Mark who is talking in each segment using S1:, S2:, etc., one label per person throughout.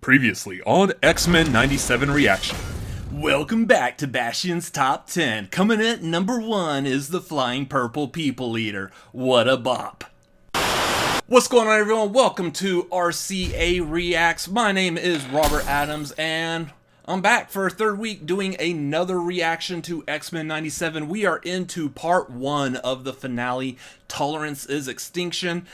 S1: Previously on X-Men 97 Reaction. Welcome back to Bastion's Top 10. Coming in at number 1 is the Flying Purple People Eater. What a bop. What's going on, everyone? Welcome to RCA Reacts. My name is Robert Adams, and I'm back for a third week doing another reaction to X-Men 97. We are into part 1 of the finale, Tolerance Is Extinction.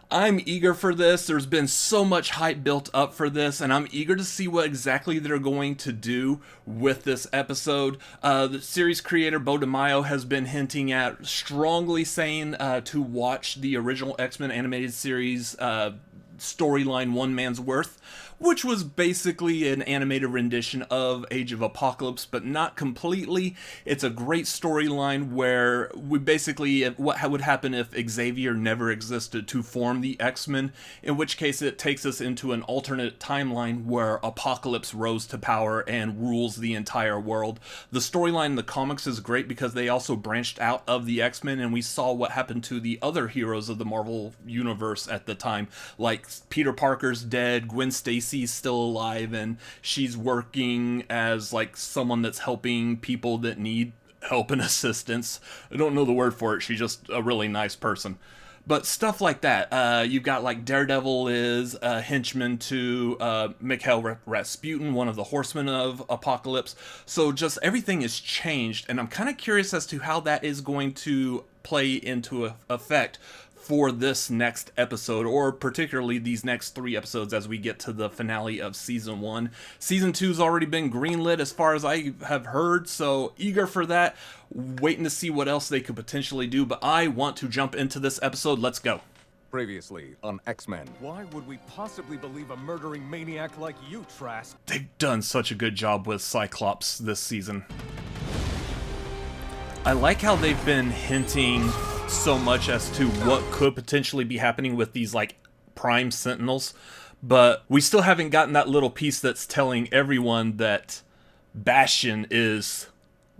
S1: I'm eager for this. There's been so much hype built up for this, and I'm eager to see what exactly they're going to do with this episode. The series creator, Bo DeMaio, has been hinting at, strongly saying to watch the original X-Men animated series storyline One Man's Worth, which was basically an animated rendition of Age of Apocalypse, but not completely. It's a great storyline where we basically, what would happen if Xavier never existed to form the X-Men, in which case it takes us into an alternate timeline where Apocalypse rose to power and rules the entire world. The storyline in the comics is great because they also branched out of the X-Men, and we saw what happened to the other heroes of the Marvel universe at the time, like Peter Parker's dead, Gwen Stacy's still alive, and she's working as like someone that's helping people that need help and assistance. I don't know the word for it. She's just a really nice person. But stuff like that. You've got like Daredevil is a henchman to Mikhail Rasputin, one of the horsemen of Apocalypse. So just everything is changed, and I'm kind of curious as to how that is going to play into effect for this next episode, or particularly these next 3 episodes as we get to the finale of Season 1. Season 2's already been greenlit as far as I have heard, so eager for that. Waiting to see what else they could potentially do, but I want to jump into this episode. Let's go.
S2: Previously on X-Men. Why would we possibly believe a murdering maniac like you, Trask?
S1: They've done such a good job with Cyclops this season. I like how they've been hinting so much as to what could potentially be happening with these like prime Sentinels, but we still haven't gotten that little piece that's telling everyone that Bastion is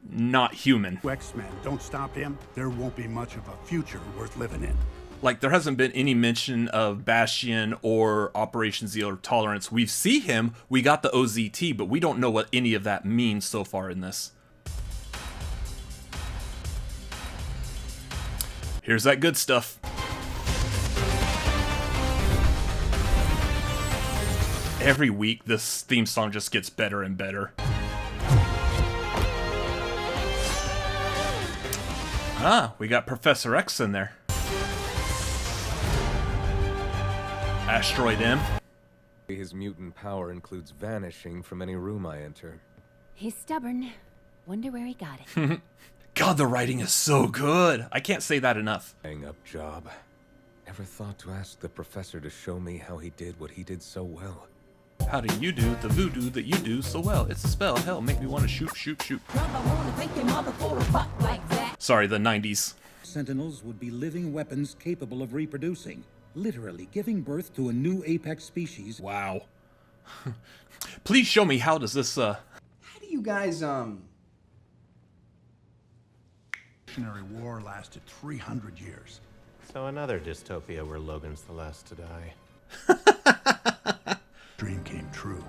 S1: not human.
S3: X-Men, don't stop him. There won't be much of a future worth living in.
S1: Like, there hasn't been any mention of Bastion or Operation Zero Tolerance. We see him, we got the OZT, but we don't know what any of that means so far in this. Here's that good stuff. Every week, this theme song just gets better and better. Ah, we got Professor X in there. Asteroid M.
S2: His mutant power includes vanishing from any room I enter.
S4: He's stubborn. Wonder where he got it.
S1: God, the writing is so good. I can't say that enough.
S2: Hang up job. Ever thought to ask the professor to show me how he did what he did so well?
S1: How do you do the voodoo that you do so well? It's a spell. Hell, make me want to shoot, shoot, shoot. Sorry, the 90s.
S5: Sentinels would be living weapons capable of reproducing, literally giving birth to a new apex species.
S1: Wow. Please show me, how does this,
S6: How do you guys,
S3: War lasted 300 years.
S7: So another dystopia where Logan's the last to die.
S3: Dream came true.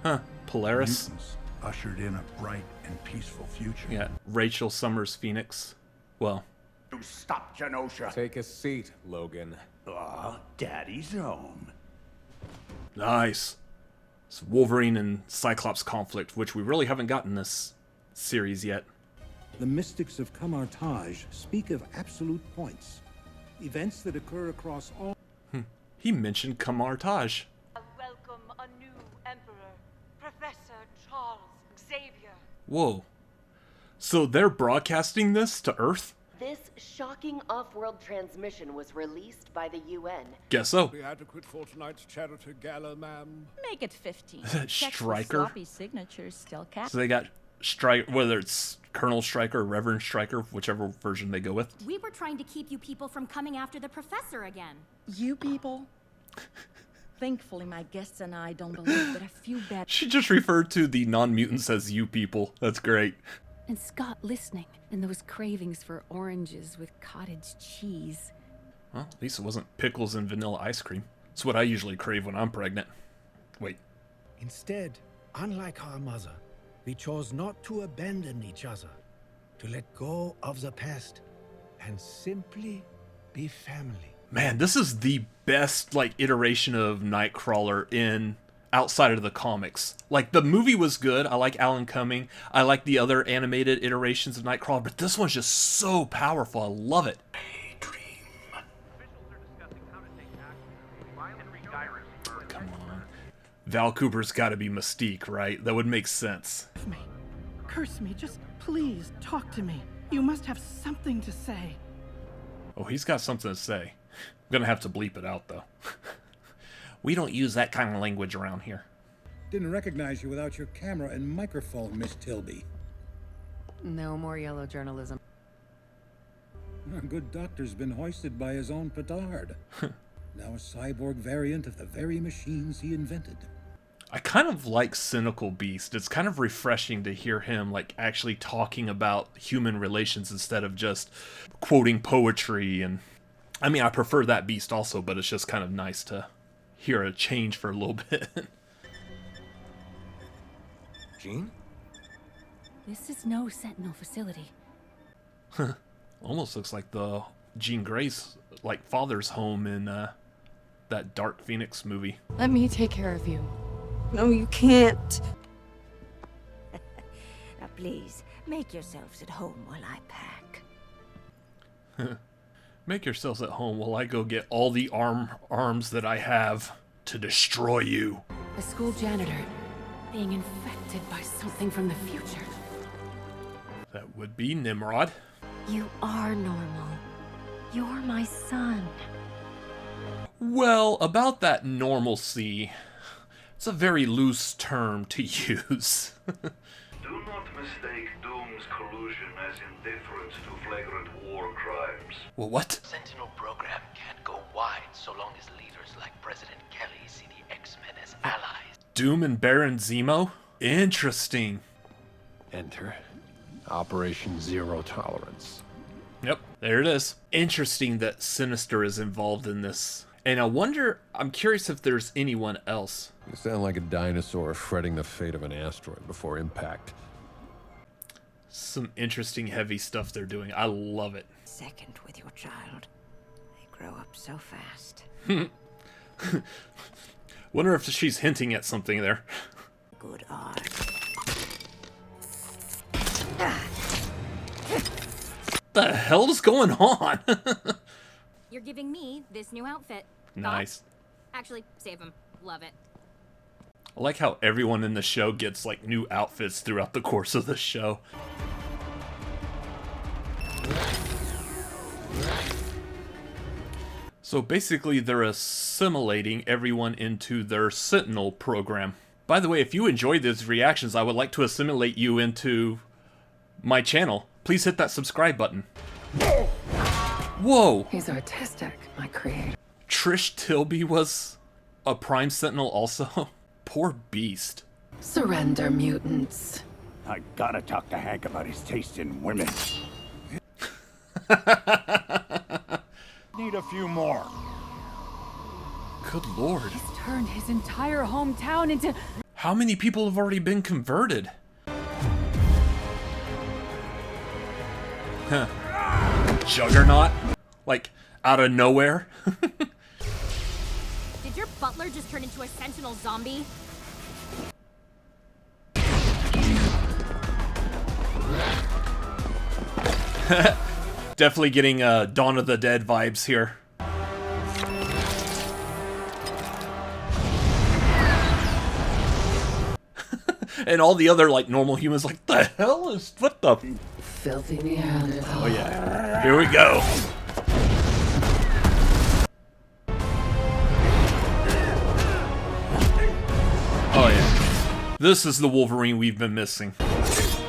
S1: Huh, Polaris.
S3: Mutants ushered in a bright and peaceful future.
S1: Yeah, Rachel Summers Phoenix. Well,
S3: You stop, Genosha.
S2: Take a seat, Logan.
S3: Daddy's own.
S1: nice. It's Wolverine and Cyclops conflict, which we really haven't gotten this series yet.
S5: The mystics of Kamartaj speak of absolute points, events that occur across all.
S1: He mentioned Kamartaj.
S8: Welcome a new emperor, Professor Charles Xavier.
S1: Whoa. So they're broadcasting this to Earth?
S9: This shocking off-world transmission was released by the UN.
S1: Guess so.
S2: Be adequate for tonight's charity gala, ma'am.
S4: Make it 15.
S1: Stryker?
S4: Sloppy signatures still count.
S1: So they got Stryker, whether it's Colonel Stryker or Reverend Stryker, whichever version they go with.
S10: We were trying to keep you people from coming after the professor again.
S4: You people? Thankfully, my guests and I don't believe that a few bad...
S1: She just referred to the non-mutants as you people. That's great.
S4: And Scott listening, and those cravings for oranges with cottage cheese.
S1: Well, at least it wasn't pickles and vanilla ice cream. It's what I usually crave when I'm pregnant. Wait,
S5: Instead, unlike our mother, we chose not to abandon each other, to let go of the past, and simply be family.
S1: Man, this is the best, like, iteration of Nightcrawler in outside of the comics. Like, the movie was good. I like Alan Cumming. I like the other animated iterations of Nightcrawler, but this one's just so powerful. I love it. Come on. Val Cooper's got to be Mystique, right? That would make sense.
S11: Curse me. Just please talk to me. You must have something to say.
S1: Oh, he's got something to say. I'm gonna have to bleep it out, though. We don't use that kind of language around here.
S5: Didn't recognize you without your camera and microphone, Miss Tilby.
S12: No more yellow journalism.
S5: A good doctor's been hoisted by his own petard. Now a cyborg variant of the very machines he invented.
S1: I kind of like Cynical Beast. It's kind of refreshing to hear him, like, actually talking about human relations instead of just quoting poetry. And I mean, I prefer that Beast also, but it's just kind of nice to hear a change for a little bit.
S2: Jean?
S4: This is no Sentinel facility.
S1: Almost looks like the Jean Grey's, like, father's home in that Dark Phoenix movie.
S12: Let me take care of you.
S11: No, you can't.
S13: Now, please, make yourselves at home while I pack.
S1: Make yourselves at home while I go get all the arms that I have to destroy you.
S4: A school janitor being infected by something from the future.
S1: That would be Nimrod.
S13: You are normal. You're my son.
S1: Well, about that normalcy, it's a very loose term to use.
S14: Do not mistake Doom's collusion as indifference to flagrant war crimes.
S1: Well, what?
S15: Sentinel program can't go wide so long as leaders like President Kelly see the X-Men as allies.
S1: Doom and Baron Zemo? Interesting.
S7: Enter Operation Zero Tolerance.
S1: Yep, there it is. Interesting that Sinister is involved in this. And I'm curious if there's anyone else.
S2: You sound like a dinosaur fretting the fate of an asteroid before impact.
S1: Some interesting heavy stuff they're doing. I love it.
S13: Second with your child. They grow up so fast.
S1: Wonder if she's hinting at something there.
S13: Good eye.
S1: What the hell is going on?
S10: You're giving me this new outfit.
S1: Nice.
S10: Thoughts? Actually, save him. Love it.
S1: I like how everyone in the show gets, like, new outfits throughout the course of the show. So basically, they're assimilating everyone into their Sentinel program. By the way, if you enjoyed these reactions, I would like to assimilate you into my channel. Please hit that subscribe button. Whoa!
S12: He's artistic, my creator.
S1: Trish Tilby was a Prime Sentinel also? Poor Beast.
S12: Surrender, mutants.
S3: I gotta talk to Hank about his taste in women. Need a few more.
S1: Good lord.
S4: He's turned his entire hometown into...
S1: How many people have already been converted? Huh. Juggernaut? Like, out of nowhere?
S10: Did your butler just turn into a Sentinel zombie?
S1: Definitely getting Dawn of the Dead vibes here. And all the other, like, normal humans like, the hell is... What the...
S12: Filthy Neanderthal.
S1: Oh yeah. Here we go. Oh yeah. This is the Wolverine we've been missing. It's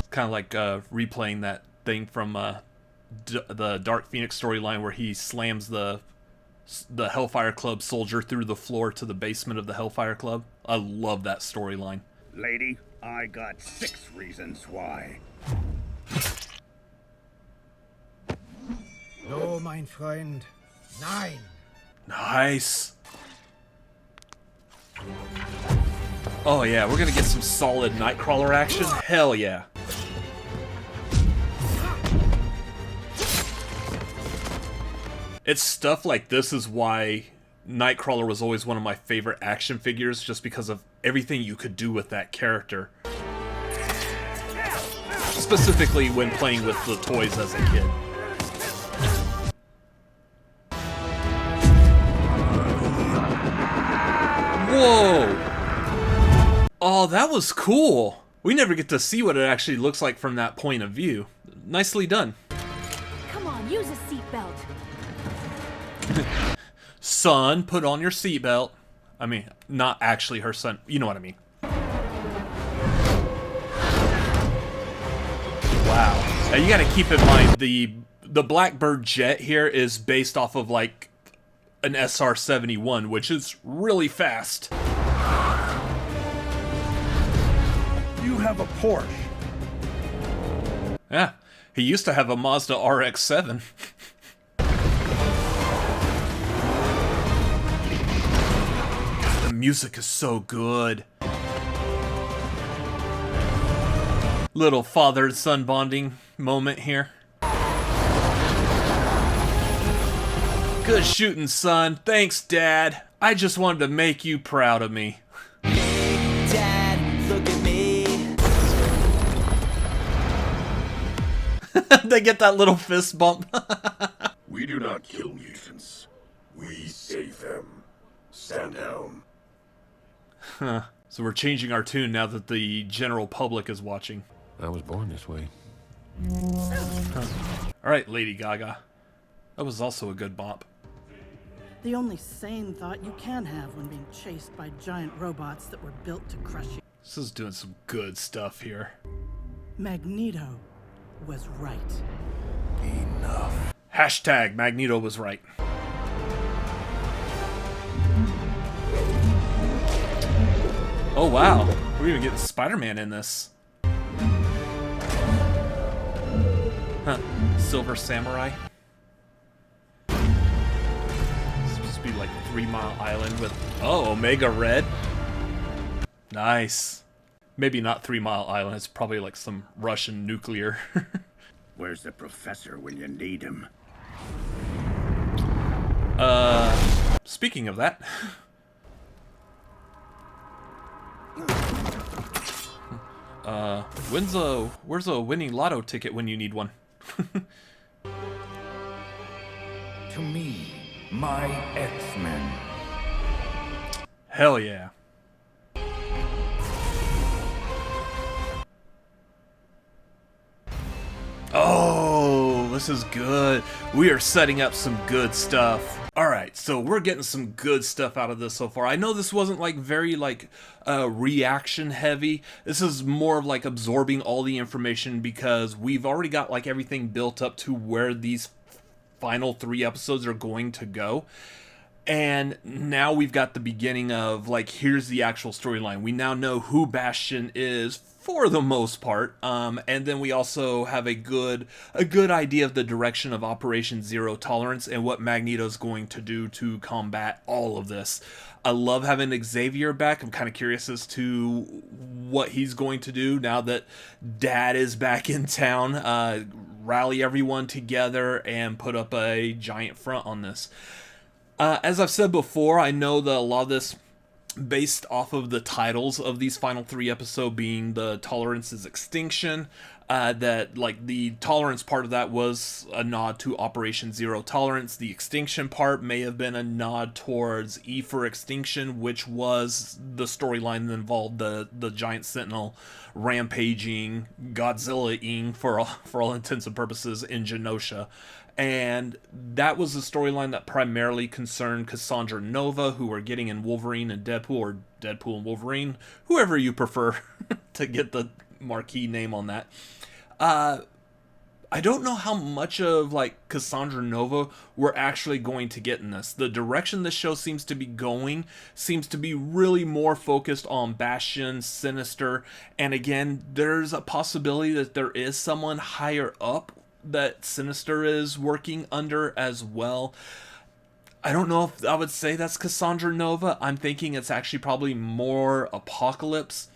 S1: kind of like replaying that thing from the Dark Phoenix storyline where he slams the Hellfire Club soldier through the floor to the basement of the Hellfire Club. I love that storyline.
S3: Lady, I got 6 reasons why.
S5: No, mein Freund. 9.
S1: Nice. Oh yeah, we're gonna get some solid Nightcrawler action. Hell yeah. It's stuff like this is why Nightcrawler was always one of my favorite action figures, just because of everything you could do with that character. Specifically when playing with the toys as a kid. Whoa! Oh, that was cool! We never get to see what it actually looks like from that point of view. Nicely done.
S10: Come on, use a seatbelt.
S1: Son, put on your seatbelt. I mean, not actually her son. You know what I mean. Wow. Now you gotta keep in mind, the Blackbird jet here is based off of, like, an SR-71, which is really fast.
S3: You have a Porsche.
S1: Yeah, he used to have a Mazda RX-7. The music is so good. Little father-son bonding moment here. Good shooting, son. Thanks, Dad. I just wanted to make you proud of me.
S16: Dad, look at me.
S1: They get that little fist bump.
S17: We do not kill mutants. We save them. Stand down.
S1: Huh. So we're changing our tune now that the general public is watching.
S2: I was born this way.
S1: Huh. Alright, Lady Gaga. That was also a good bop.
S11: The only sane thought you can have when being chased by giant robots that were built to crush you.
S1: This is doing some good stuff here.
S11: Magneto was right.
S1: Enough. Hashtag Magneto was right. Oh wow, we're even getting Spider-Man in this. Huh, Silver Samurai. Supposed to be like 3 Mile Island with, oh, Omega Red. Nice. Maybe not 3 Mile Island, it's probably like some Russian nuclear.
S3: Where's the professor when you need him?
S1: Speaking of that. Where's a winning lotto ticket when you need one?
S18: To me, my X-Men.
S1: Hell yeah. Oh, this is good. We are setting up some good stuff. Alright, so we're getting some good stuff out of this so far. I know this wasn't like very like reaction heavy. This is more of like absorbing all the information because we've already got like everything built up to where these final 3 episodes are going to go. And now we've got the beginning of like, here's the actual storyline. We now know who Bastion is for the most part, and then we also have a good idea of the direction of Operation Zero Tolerance and what Magneto's going to do to combat all of this. I love having Xavier back. I'm kind of curious as to what he's going to do now that Dad is back in town. Rally everyone together and put up a giant front on this. As I've said before, I know that a lot of this based off of the titles of these final 3 episodes being the Tolerance Is Extinction, that like the Tolerance part of that was a nod to Operation Zero Tolerance. The Extinction part may have been a nod towards E for Extinction, which was the storyline that involved the giant Sentinel rampaging, Godzilla-ing for all intents and purposes in Genosha. And that was the storyline that primarily concerned Cassandra Nova, who we're getting in Wolverine and Deadpool, or Deadpool and Wolverine, whoever you prefer to get the marquee name on that. I don't know how much of like Cassandra Nova we're actually going to get in this. The direction this show seems to be going seems to be really more focused on Bastion, Sinister, and again, there's a possibility that there is someone higher up that Sinister is working under as well. I don't know if I would say that's Cassandra Nova. I'm thinking it's actually probably more Apocalypse.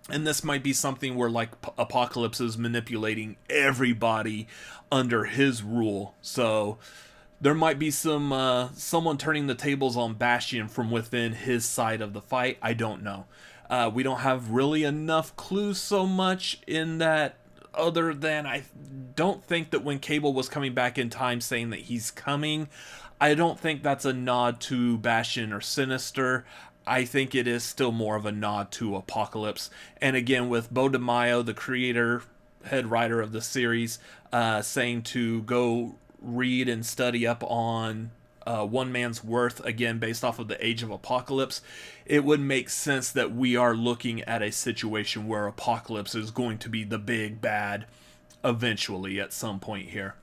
S1: And this might be something where, like, Apocalypse is manipulating everybody under his rule. So there might be someone turning the tables on Bastion from within his side of the fight. I don't know. We don't have really enough clues so much in that, other than I don't think that when Cable was coming back in time saying that he's coming, I don't think that's a nod to Bastion or Sinister. I think it is still more of a nod to Apocalypse. And again, with Beau DeMaio, the creator, head writer of the series, saying to go read and study up on One Man's Worth, again, based off of the Age of Apocalypse, it would make sense that we are looking at a situation where Apocalypse is going to be the big bad eventually at some point here.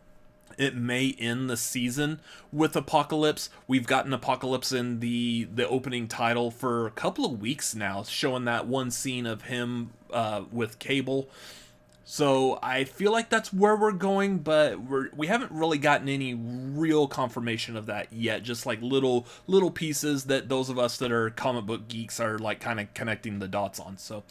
S1: It may end the season with Apocalypse. We've gotten Apocalypse in the opening title for a couple of weeks now, showing that one scene of him with Cable. So I feel like that's where we're going, but we haven't really gotten any real confirmation of that yet. Just like little pieces that those of us that are comic book geeks are like kind of connecting the dots on. So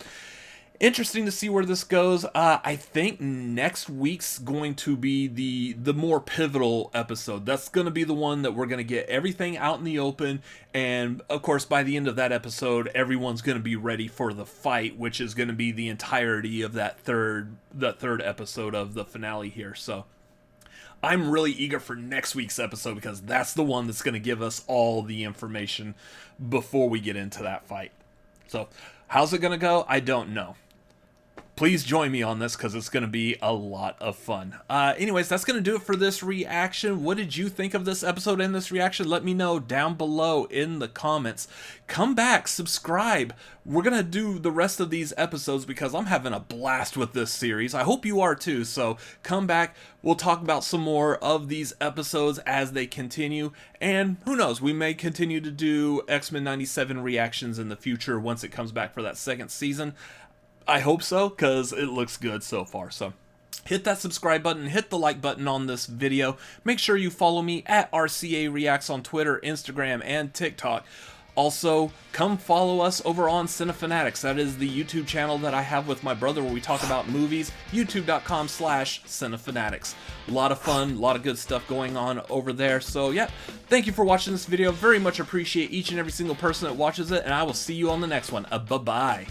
S1: interesting to see where this goes. I think next week's going to be the more pivotal episode. That's going to be the one that we're going to get everything out in the open. And of course, by the end of that episode, everyone's going to be ready for the fight, which is going to be the entirety of that third episode of the finale here. So I'm really eager for next week's episode because that's the one that's going to give us all the information before we get into that fight. So how's it going to go? I don't know. Please join me on this because it's going to be a lot of fun. Anyways, that's going to do it for this reaction. What did you think of this episode and this reaction? Let me know down below in the comments. Come back, subscribe. We're going to do the rest of these episodes because I'm having a blast with this series. I hope you are too. So come back. We'll talk about some more of these episodes as they continue. And who knows, we may continue to do X-Men 97 reactions in the future once it comes back for that second season. I hope so, because it looks good so far. So hit that subscribe button, hit the like button on this video. Make sure you follow me at RCA Reacts on Twitter, Instagram, and TikTok. Also, come follow us over on Cinefanatics. That is the YouTube channel that I have with my brother where we talk about movies. YouTube.com/Cinefanatics. A lot of fun, a lot of good stuff going on over there. So, yeah, thank you for watching this video. Very much appreciate each and every single person that watches it, and I will see you on the next one. Bye-bye.